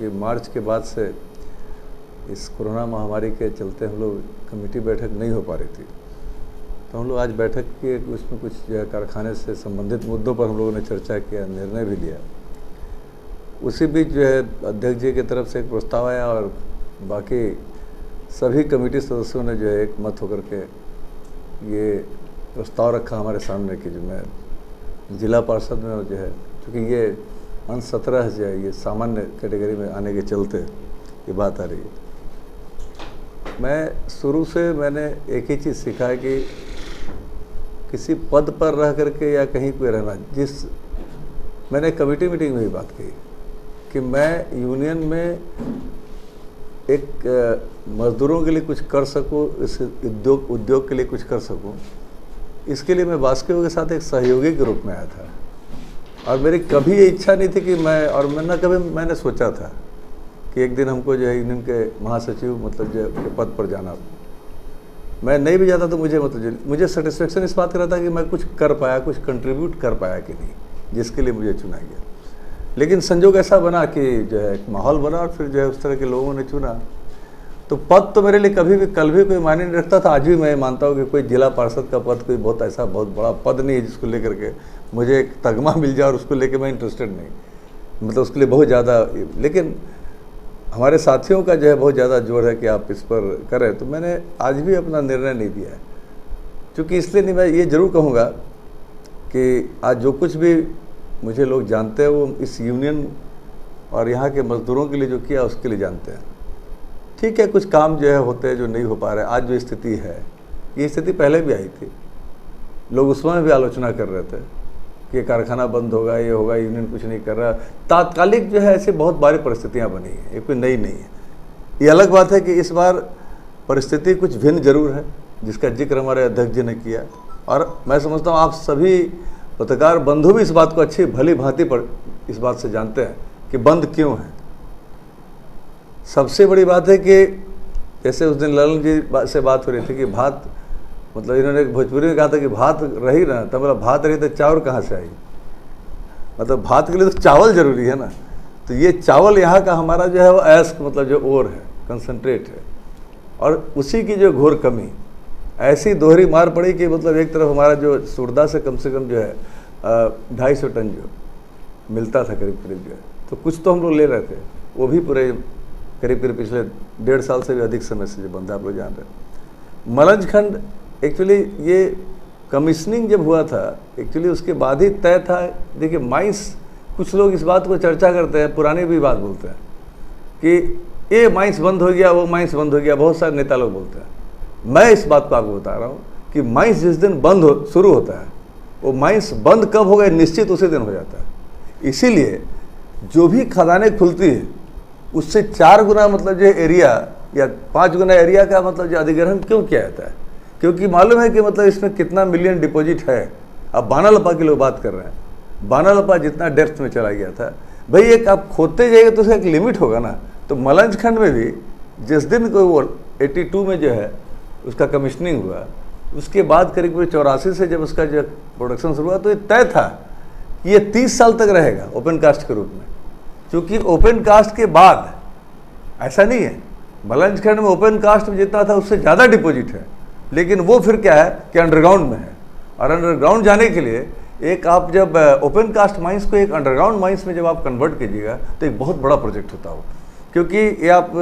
क्योंकि मार्च के बाद से इस कोरोना महामारी के चलते हम लोग कमेटी बैठक नहीं हो पा रही थी। तो हम लोग आज बैठक के उसमें कुछ जो है कारखाने से संबंधित मुद्दों पर हम लोगों ने चर्चा किया, निर्णय भी लिया। उसी बीच जो है अध्यक्ष जी की तरफ से एक प्रस्ताव आया और बाकी सभी कमेटी सदस्यों ने जो है एक मत होकर के ये प्रस्ताव रखा हमारे सामने कि जो मैं जिला पार्षद में जो है, क्योंकि ये अंश 17 जो है ये सामान्य कैटेगरी में आने के चलते ये बात आ रही है। मैं शुरू से मैंने एक ही चीज़ सीखा है कि किसी पद पर रह करके या कहीं पे रहना, मैंने कमेटी मीटिंग में भी बात कही कि मैं यूनियन में एक मजदूरों के लिए कुछ कर सकूं, इस उद्योग के लिए कुछ कर सकूं, इसके लिए मैं बास्केओ के साथ एक सहयोगी के रूप में आया था। और मेरी कभी ये इच्छा नहीं थी कि मैंने सोचा था कि एक दिन हमको जो है यूनियन के महासचिव मतलब जो के पद पर जाना। मैं नहीं भी जाता तो मुझे सेटिस्फेक्शन इस बात का रहता कि मैं कुछ कर पाया, कुछ कंट्रीब्यूट कर पाया कि नहीं, जिसके लिए मुझे चुना गया। लेकिन संजोग ऐसा बना कि जो है एक माहौल बना और फिर जो है उस तरह के लोगों ने चुना। तो पद तो मेरे लिए कभी भी कल भी कोई मायने नहीं रखता था। आज भी मैं मानता हूँ कि कोई जिला पार्षद का पद कोई बहुत बड़ा पद नहीं है जिसको लेकर के मुझे एक तगमा मिल जाए और उसको लेकर मैं इंटरेस्टेड नहीं, मतलब उसके लिए बहुत ज़्यादा। लेकिन हमारे साथियों का जो है बहुत ज़्यादा जोर है कि आप इस पर करें, तो मैंने आज भी अपना निर्णय नहीं दिया है। क्योंकि इसलिए नहीं, मैं ये ज़रूर कहूँगा कि आज जो कुछ भी मुझे लोग जानते हैं वो इस यूनियन और यहाँ के मज़दूरों के लिए जो किया उसके लिए जानते हैं। ठीक है, कुछ काम जो है होते हैं जो नहीं हो पा रहे। आज जो स्थिति है, ये स्थिति पहले भी आई थी, लोग उसमें भी आलोचना कर रहे थे कि कारखाना बंद होगा, ये होगा, यूनियन कुछ नहीं कर रहा। तात्कालिक जो है ऐसी बहुत बारी परिस्थितियाँ बनी हैं, ये कोई नई नहीं है। ये अलग बात है कि इस बार परिस्थिति कुछ भिन्न जरूर है, जिसका जिक्र हमारे अध्यक्ष जी ने किया। और मैं समझता हूँ आप सभी पत्रकार बंधु भी इस बात को अच्छी भली भांति पर इस बात से जानते हैं कि बंद क्यों है। सबसे बड़ी बात है कि जैसे उस दिन ललन जी से बात हो रही थी कि भात, मतलब इन्होंने भोजपुरी में कहा था कि भात रही ना, तब बोला भात रही तो चावल कहाँ से आई। मतलब भात के लिए तो चावल जरूरी है ना। तो ये चावल यहाँ का हमारा जो है वो ऐश मतलब जो ओर है, कंसंट्रेट है, और उसी की जो घोर कमी, ऐसी दोहरी मार पड़ी कि मतलब एक तरफ हमारा जो सूरदा से कम जो है 250 टन जो मिलता था करीब जो है, तो कुछ तो हम लोग ले रहे थे, वो भी पूरे करीब पिछले 1.5 साल से भी अधिक समय से जो बंद है, आप लोग जान रहे। मलंज खंड एक्चुअली ये कमीशनिंग जब हुआ था, एक्चुअली उसके बाद ही तय था। देखिए माइंस, कुछ लोग इस बात को चर्चा करते हैं, पुरानी भी बात बोलते हैं कि ये माइंस बंद हो गया, वो माइंस बंद हो गया, बहुत सारे नेता लोग बोलते हैं। मैं इस बात को आपको बता रहा हूँ कि माइंस जिस दिन शुरू होता है, वो माइंस बंद कब होगा निश्चित उसी दिन हो जाता है। इसीलिए जो भी खदानें खुलती है उससे 4 गुना मतलब जो एरिया या 5 गुना एरिया का मतलब जो अधिग्रहण क्यों किया जाता है, क्योंकि मालूम है कि मतलब इसमें कितना मिलियन डिपॉजिट है। अब बानालपा की लोग बात कर रहे हैं, बानालपा जितना डेप्थ में चला गया था, भाई एक आप खोदते जाइए तो उसका एक लिमिट होगा ना। तो मलंज खंड में भी जिस दिन कोई वो 82 में जो है उसका कमीशनिंग हुआ, उसके बाद करीब 84 से जब उसका जो प्रोडक्शन शुरू हुआ, तो ये तय था कि ये 30 साल तक रहेगा ओपन कास्ट के रूप में। क्योंकि ओपन कास्ट के बाद ऐसा नहीं है, मलंज खंड में ओपन कास्ट में जितना था उससे ज़्यादा डिपॉजिट है, लेकिन वो फिर क्या है कि अंडरग्राउंड में है। और अंडरग्राउंड जाने के लिए एक आप जब ओपन कास्ट माइंस को एक अंडरग्राउंड माइंस में जब आप कन्वर्ट कीजिएगा तो एक बहुत बड़ा प्रोजेक्ट होता हो। क्योंकि ये आप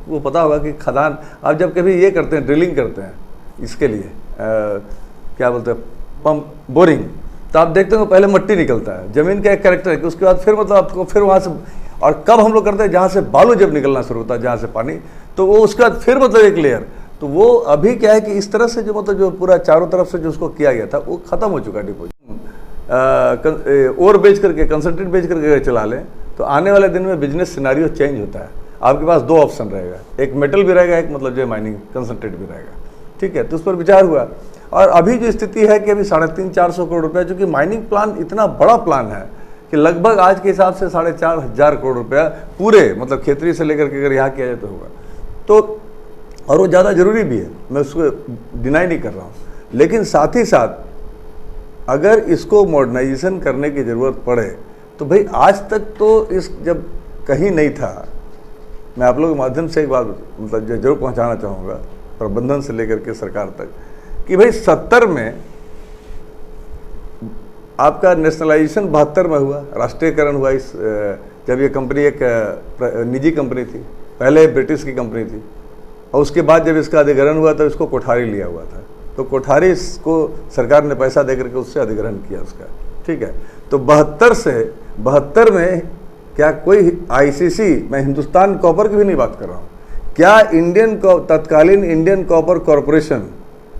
वो पता होगा कि खदान आप जब कभी ये करते हैं, ड्रिलिंग करते हैं इसके लिए क्या बोलते हैं, पंप बोरिंग, तो आप देखते हो पहले मट्टी निकलता है, ज़मीन का एक कैरेक्टर है कि उसके बाद फिर मतलब आपको फिर वहाँ से, और कब हम लोग करते हैं जहाँ से बालू जब निकलना शुरू होता है, जहाँ से पानी, तो वो उसके बाद फिर मतलब एक लेयर। तो वो अभी क्या है कि इस तरह से जो मतलब जो पूरा चारों तरफ से जो उसको किया गया था वो ख़त्म हो चुका है डिपोजिट। और बेच करके कंसंट्रेट बेच करके अगर चला लें तो आने वाले दिन में बिजनेस सिनारियो चेंज होता है। आपके पास 2 ऑप्शन रहेगा, एक मेटल भी रहेगा, एक मतलब जो माइनिंग कंसंट्रेट भी रहेगा। ठीक है, तो उस पर विचार हुआ। और अभी जो स्थिति है कि अभी 350-400 करोड़ रुपया, चूँकि माइनिंग प्लान इतना बड़ा प्लान है कि लगभग आज के हिसाब से 4,500 करोड़ रुपया पूरे मतलब खेतरी से लेकर के अगर यहाँ किया जाए तो होगा। तो और वो ज़्यादा ज़रूरी भी है, मैं उसको डिनाई नहीं कर रहा हूँ। लेकिन साथ ही साथ अगर इसको मॉडर्नाइजेशन करने की ज़रूरत पड़े तो भाई आज तक तो इस जब कहीं नहीं था। मैं आप लोगों के माध्यम से एक बात मतलब जरूर पहुंचाना चाहूँगा प्रबंधन से लेकर के सरकार तक कि भाई 70 में आपका नेशनलाइजेशन 72 में हुआ, राष्ट्रीयकरण हुआ। इस जब ये कंपनी एक निजी कंपनी थी, पहले ब्रिटिश की कंपनी थी, और उसके बाद जब इसका अधिग्रहण हुआ तो इसको कोठारी लिया हुआ था। तो कोठारी को सरकार ने पैसा दे करके उससे अधिग्रहण किया उसका, ठीक है। तो 72 में क्या कोई आईसीसी, मैं हिंदुस्तान कॉपर की भी नहीं बात कर रहा हूँ, क्या तत्कालीन इंडियन कॉपर कॉरपोरेशन,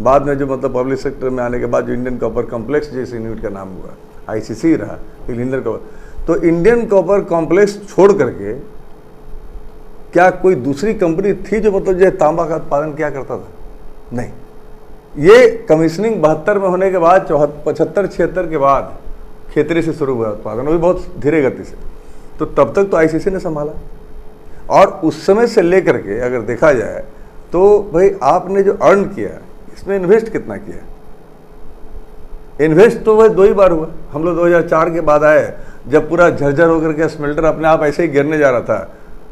बाद में जो मतलब पब्लिक सेक्टर में आने के बाद जो इंडियन कॉपर कॉम्प्लेक्स जैसे यूनिट का नाम हुआ, आईसीसी रहा, इंडियन कॉपर, तो इंडियन कॉपर कॉम्प्लेक्स छोड़ करके क्या कोई दूसरी कंपनी थी जो मतलब जो तांबा का उत्पादन क्या करता था? नहीं। ये कमीशनिंग 72 में होने के बाद 75-76 के बाद खेतरी से शुरू हुआ उत्पादन, वो भी बहुत धीरे गति से। तो तब तक तो आईसीसी ने संभाला, और उस समय से लेकर के अगर देखा जाए तो भाई आपने जो अर्न किया, इसमें इन्वेस्ट कितना किया? इन्वेस्ट तो वह 2 ही बार हुआ। हम लोग 2004 के बाद आए, जब पूरा झरझर होकर के स्मेल्टर अपने आप ऐसे ही गिरने जा रहा था,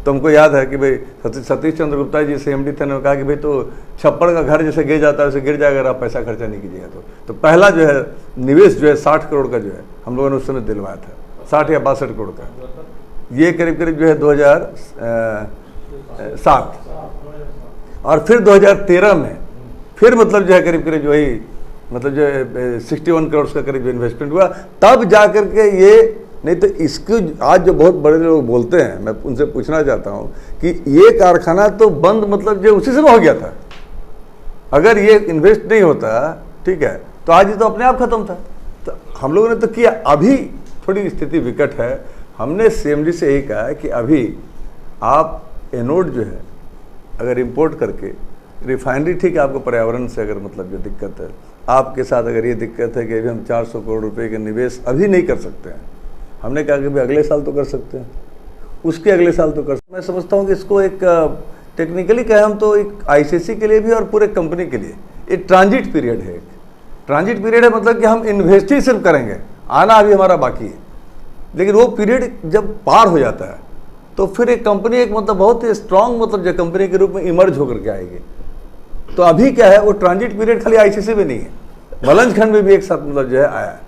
तो हमको याद है कि भाई सतीश चंद्र गुप्ता जी CMD थे, ने कहा कि भाई तो छप्पड़ का घर जैसे गिर जाता है वैसे गिर जाएगा अगर आप पैसा खर्चा नहीं कीजिएगा तो पहला जो है निवेश जो है 60 करोड़ का जो है हम लोगों ने उस समय दिलवाया था, 60 या 62 करोड़ का। ये करीब करीब जो है 2007, और फिर 2013 में फिर मतलब जो है करीब करीब वही मतलब जो है 61 करोड़ का करीब इन्वेस्टमेंट हुआ, तब जा कर के ये। नहीं तो इसको आज जो बहुत बड़े लोग बोलते हैं, मैं उनसे पूछना चाहता हूँ कि ये कारखाना तो बंद मतलब जो उसी समय हो गया था, अगर ये इन्वेस्ट नहीं होता, ठीक है, तो आज ये तो अपने आप खत्म था। तो हम लोगों ने तो किया। अभी थोड़ी स्थिति विकट है। हमने CMD से यही कहा है कि अभी आप एनोड जो है अगर इंपोर्ट करके रिफाइनरी, ठीक है, आपको पर्यावरण से अगर मतलब जो दिक्कत है, आपके साथ अगर ये दिक्कत है कि अभी हम 400 करोड़ रुपए के निवेश अभी नहीं कर सकते हैं, हमने कहा कि भाई अगले साल तो कर सकते हैं, उसके अगले साल तो कर सकते हैं। मैं समझता हूँ कि इसको एक टेक्निकली कहें हम तो एक आईसीसी के लिए भी और पूरे कंपनी के लिए एक ट्रांजिट पीरियड है। एक ट्रांजिट पीरियड है मतलब कि हम इन्वेस्ट ही सिर्फ करेंगे, आना अभी हमारा बाकी है। लेकिन वो पीरियड जब पार हो जाता है तो फिर एक कंपनी एक मतलब बहुत ही स्ट्रांग मतलब जो कंपनी के रूप में इमर्ज होकर के आएगी। तो अभी क्या है, वो ट्रांजिट पीरियड खाली आईसीसी में नहीं है, मलंजखंड में भी एक साथ मतलब जो है आया।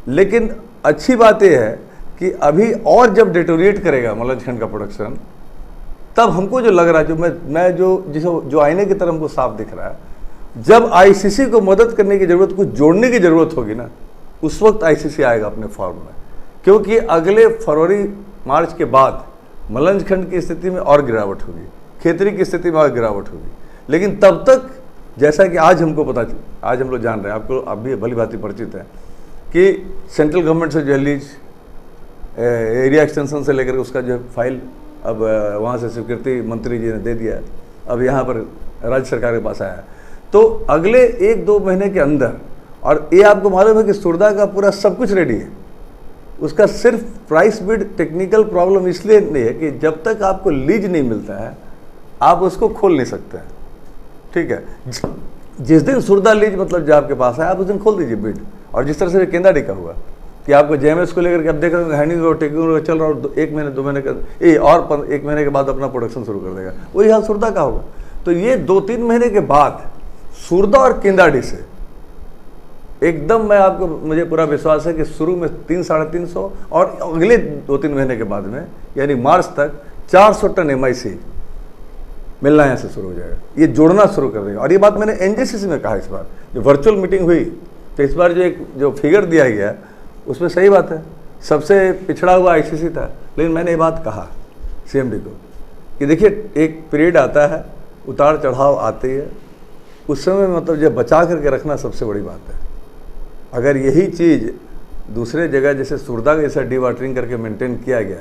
लेकिन अच्छी बात यह है कि अभी और जब डेटोरिएट करेगा मलंजखंड का प्रोडक्शन, तब हमको जो लग रहा है, जो आईने की तरह हमको साफ दिख रहा है, जब आईसीसी को मदद करने की जरूरत, कुछ जोड़ने की जरूरत होगी ना, उस वक्त आईसीसी आएगा अपने फॉर्म में। क्योंकि अगले फरवरी मार्च के बाद मलंजखंड की स्थिति में और गिरावट होगी, खेतरी की स्थिति में और गिरावट होगी। लेकिन तब तक जैसा कि आज हमको पता, आज हम लोग जान रहे हैं, आपको आप भी भली भांति परिचित है कि सेंट्रल गवर्नमेंट से जो लीज एरिया एक्सटेंशन से लेकर उसका जो फाइल अब वहाँ से स्वीकृति मंत्री जी ने दे दिया, अब यहाँ पर राज्य सरकार के पास आया। तो अगले 1-2 महीने के अंदर, और ये आपको मालूम है कि सुरदा का पूरा सब कुछ रेडी है, उसका सिर्फ प्राइस बिड टेक्निकल प्रॉब्लम इसलिए नहीं है कि जब तक आपको लीज नहीं मिलता है आप उसको खोल नहीं सकते हैं, ठीक है। जिस दिन सुरदा लीज मतलब जो आपके पास है आप उस दिन खोल दीजिए बिड। और जिस तरह से केंदाडी का हुआ कि आपको जेएमएस को लेकर के आप देख रहे हो हैंडिंग और टेकिंग चल रहा है, और 1 महीने 2 महीने का और 1 महीने के बाद अपना प्रोडक्शन शुरू कर देगा, वही हाल सुरदा का होगा। तो ये 2-3 महीने के बाद सुरदा और केंदाडी से एकदम मुझे पूरा विश्वास है कि शुरू में 300-350 और अगले 2-3 महीने के बाद में यानी मार्च तक 400 टन MIC मिलना यहाँ से शुरू हो जाएगा। ये जोड़ना शुरू कर देगा। और ये बात मैंने NJCC में कहा, इस बार जो वर्चुअल मीटिंग हुई तो इस बार जो फिगर दिया गया उसमें सही बात है, सबसे पिछड़ा हुआ आईसीसी था। लेकिन मैंने ये बात कहा CMD को कि देखिए एक पीरियड आता है, उतार चढ़ाव आते ही है, उस समय मतलब जो बचा करके रखना सबसे बड़ी बात है। अगर यही चीज़ दूसरे जगह जैसे सुरदा का जैसा डीवाटरिंग करके मेंटेन किया गया,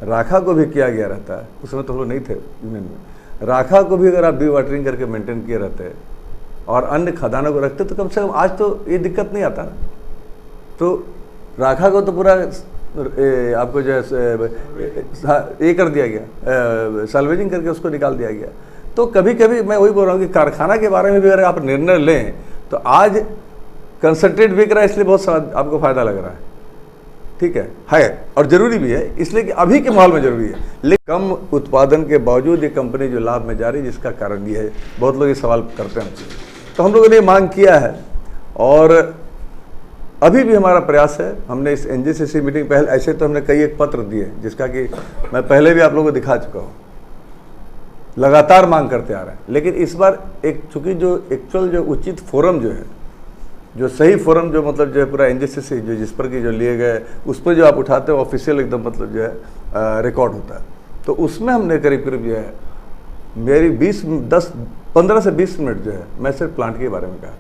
राखा को भी किया गया रहता है, उसमें तो हम लोग नहीं थे यूनियन में, राखा को भी अगर आप डीवाटरिंग करके मेंटेन किए रहते और अन्य खदानों को रखते तो कम से कम आज तो ये दिक्कत नहीं आता ना। तो राखा को तो पूरा आपको जो है ये कर दिया गया, सल्वेजिंग करके उसको निकाल दिया गया। तो कभी कभी मैं वही बोल रहा हूँ कि कारखाना के बारे में भी अगर आप निर्णय लें तो आज कंसंट्रेट बिक रहा है इसलिए बहुत आपको फ़ायदा लग रहा है, ठीक है और ज़रूरी भी है, इसलिए कि अभी के माहौल में ज़रूरी है। लेकिन कम उत्पादन के बावजूद ये कंपनी जो लाभ में जा रही है, जिसका कारण ये है, बहुत लोग ये सवाल करते हैं। तो हम लोगों ने मांग किया है और अभी भी हमारा प्रयास है। हमने इस एनजीसीसी मीटिंग पहले ऐसे तो हमने कई एक पत्र दिए, जिसका कि मैं पहले भी आप लोगों को दिखा चुका हूँ, लगातार मांग करते आ रहे हैं। लेकिन इस बार एक चूँकि जो एक्चुअल जो उचित फोरम जो है, जो सही फोरम जो मतलब जो है पूरा एनजीसीसी जो जिस पर कि जो लिए गए उस पर जो आप उठाते हो ऑफिशियल एकदम मतलब जो है रिकॉर्ड होता है, तो उसमें हमने करीब करीब जो है मेरी 15 से 20 मिनट जो है मैं सिर्फ प्लांट के बारे में कहा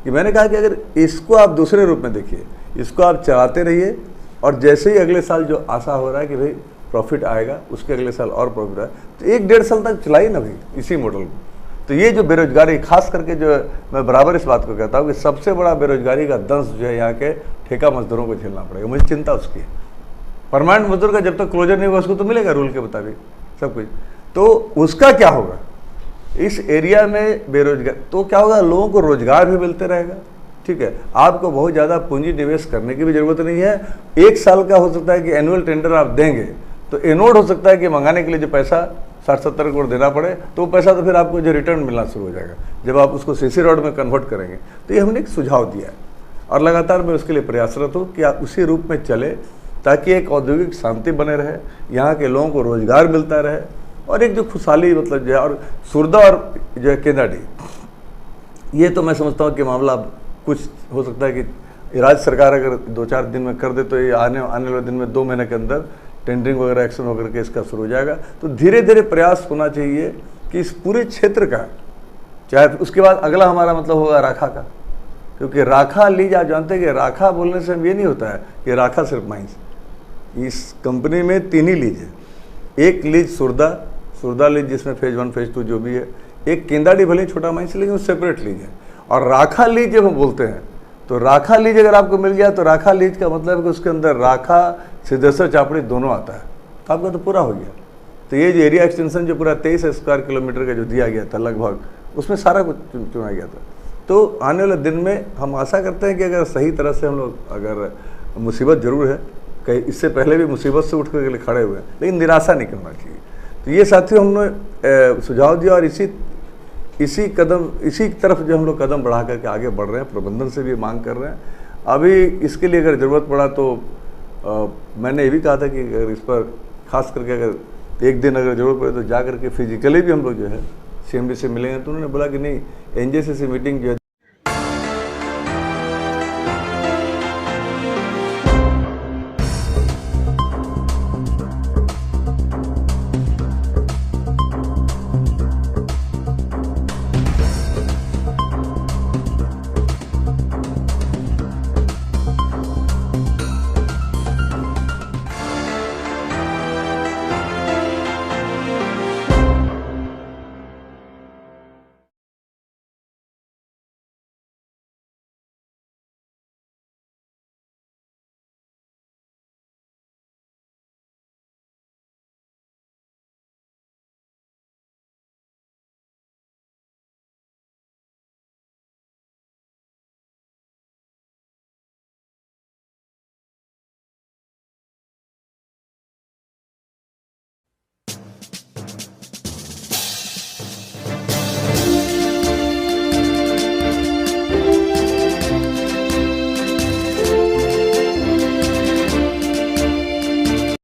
कि मैंने कहा कि अगर इसको आप दूसरे रूप में देखिए, इसको आप चलाते रहिए और जैसे ही अगले साल जो आशा हो रहा है कि भाई प्रॉफिट आएगा, उसके अगले साल और प्रॉफिट आए, तो 1-1.5 साल तक चलाइए ना भाई इसी मॉडल को। तो ये जो बेरोजगारी, खास करके जो मैं बराबर इस बात को कहता हूँ कि सबसे बड़ा बेरोजगारी का दंश जो है यहाँ के ठेका मजदूरों को झेलना पड़ेगा। मुझे चिंता उसकी है। परमानेंट मजदूर का जब तक क्लोजर नहीं होगा उसको तो मिलेगा रूल के मुताबिक सब कुछ, तो उसका क्या होगा इस एरिया में बेरोजगार, तो क्या होगा, लोगों को रोजगार भी मिलते रहेगा। ठीक है, आपको बहुत ज़्यादा पूंजी निवेश करने की भी जरूरत नहीं है। 1 साल का हो सकता है कि एनुअल टेंडर आप देंगे तो एनोड हो सकता है कि मंगाने के लिए जो पैसा 60-70 करोड़ देना पड़े, तो वो पैसा तो फिर आपको जो रिटर्न मिलना शुरू हो जाएगा जब आप उसको सीसी रोड में कन्वर्ट करेंगे। तो ये हमने एक सुझाव दिया है और लगातार मैं उसके लिए प्रयासरत हूँ कि आप उसी रूप में चले ताकि एक औद्योगिक शांति बने रहे, यहाँ के लोगों को रोजगार मिलता रहे और एक जो खुशहाली मतलब जो है, और सुरदा और जो है केंदाडी, ये तो मैं समझता हूँ कि मामला कुछ हो सकता है कि राज्य सरकार अगर 2-4 दिन में कर दे तो ये आने वाले दिन में 2 महीने के अंदर टेंडरिंग वगैरह एक्शन वगैरह के इसका शुरू हो जाएगा। तो धीरे धीरे प्रयास होना चाहिए कि इस पूरे क्षेत्र का, चाहे उसके बाद अगला हमारा मतलब होगा राखा का, क्योंकि राखा लीज आप जानते हैं कि राखा बोलने से ये नहीं होता है कि राखा सिर्फ माइंस, इस कंपनी में 3 ही लीज है। एक लीज सुरदा लीज जिसमें फेज 1 फेज 2 जो भी है, एक केंदाडी भले छोटा माइंस लेकिन वो सेपरेट लीज है, और राखा लीज जब हम बोलते हैं तो राखा लीज अगर आपको मिल गया तो राखा लीज का मतलब है कि उसके अंदर राखा सिद्धेश्वर चापड़ी दोनों आता है, तो आपका तो पूरा हो गया। तो ये जो एरिया एक्सटेंशन जो पूरा 23 स्क्वायर किलोमीटर का जो दिया गया था लगभग, उसमें सारा कुछ चुना गया था। तो आने वाले दिन में हम आशा करते हैं कि अगर सही तरह से हम लोग, अगर मुसीबत ज़रूर है, कहीं इससे पहले भी मुसीबत से उठ कर खड़े हुए हैं, लेकिन निराशा नहीं करना चाहिए। तो ये साथियों हमने सुझाव दिया और इसी तरफ जो हम लोग कदम बढ़ा करके आगे बढ़ रहे हैं, प्रबंधन से भी मांग कर रहे हैं। अभी इसके लिए अगर ज़रूरत पड़ा तो मैंने ये भी कहा था कि अगर इस पर खास करके अगर एक दिन अगर ज़रूरत पड़े तो जा करके फिजिकली भी हम लोग जो है CMD से मिलेंगे। तो उन्होंने बोला कि नहीं, एनजीसीसी मीटिंग जो है